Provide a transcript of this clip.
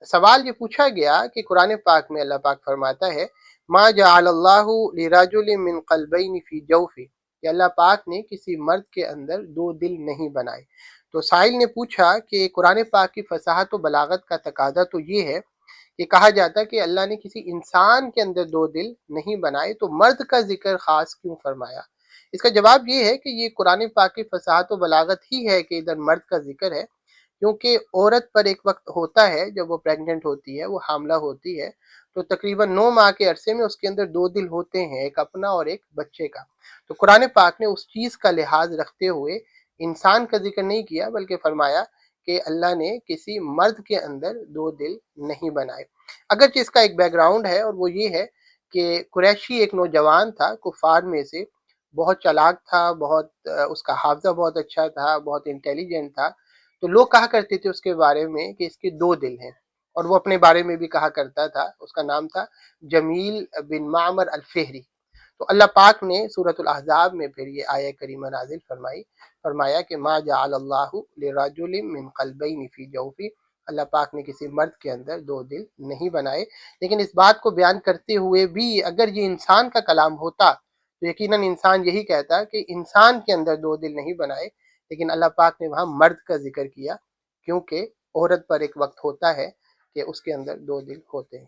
سوال یہ پوچھا گیا کہ قرآن پاک میں اللہ پاک فرماتا ہے ما جعل اللہ لرجل من قلبین فی جوفی، کہ اللہ پاک نے کسی مرد کے اندر دو دل نہیں بنائے۔ تو سائل نے پوچھا کہ قرآن پاک کی فصاحت و بلاغت کا تقاضا تو یہ ہے کہ کہا جاتا کہ اللہ نے کسی انسان کے اندر دو دل نہیں بنائے، تو مرد کا ذکر خاص کیوں فرمایا؟ اس کا جواب یہ ہے کہ یہ قرآن پاک کی فصاحت و بلاغت ہی ہے کہ ادھر مرد کا ذکر ہے، کیونکہ عورت پر ایک وقت ہوتا ہے جب وہ پریگننٹ ہوتی ہے، وہ حاملہ ہوتی ہے، تو تقریباً 9 ماہ کے عرصے میں اس کے اندر دو دل ہوتے ہیں، ایک اپنا اور ایک بچے کا۔ تو قرآن پاک نے اس چیز کا لحاظ رکھتے ہوئے انسان کا ذکر نہیں کیا، بلکہ فرمایا کہ اللہ نے کسی مرد کے اندر دو دل نہیں بنائے۔ اگرچہ اس کا ایک بیک گراؤنڈ ہے، اور وہ یہ ہے کہ قریشی ایک نوجوان تھا کفار میں سے، بہت چالاک تھا، اس کا حافظہ بہت اچھا تھا، بہت انٹیلیجنٹ تھا، تو لوگ کہا کرتے تھے اس کے بارے میں کہ اس کے دو دل ہیں، اور وہ اپنے بارے میں بھی کہا کرتا تھا، اس کا نام تھا جمیل بن معمر الفہری۔ تو اللہ پاک نے سورۃ الاحزاب میں پھر یہ آیہ کریمہ نازل فرمایا کہ ما جعل اللہ لرجل من قلبین فی جوفی، اللہ پاک نے کسی مرد کے اندر دو دل نہیں بنائے۔ لیکن اس بات کو بیان کرتے ہوئے بھی اگر یہ انسان کا کلام ہوتا تو یقیناً انسان یہی کہتا کہ انسان کے اندر دو دل نہیں بنائے، لیکن اللہ پاک نے وہاں مرد کا ذکر کیا، کیونکہ عورت پر ایک وقت ہوتا ہے کہ اس کے اندر دو دل ہوتے ہیں۔